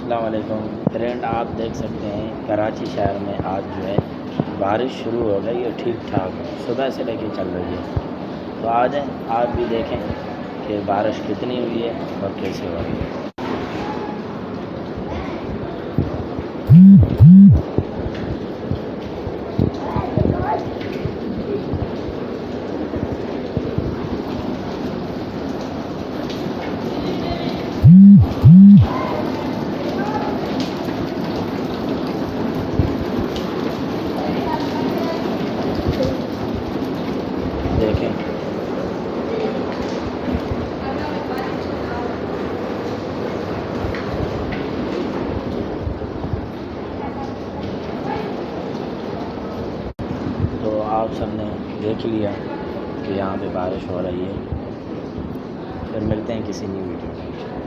अस्सलाम वालेकुम फ्रेंड, आप देख सकते हैं कराची शहर में आज जो है बारिश शुरू हो गई है। ठीक ठाक सुबह से लेके चल रही है। तो आ जाएं, आप भी देखें कि बारिश कितनी हुई है और कैसे हो रही है। देखें, तो आप सबने देख लिया कि यहाँ पे बारिश हो रही है। फिर मिलते हैं किसी नई वीडियो में।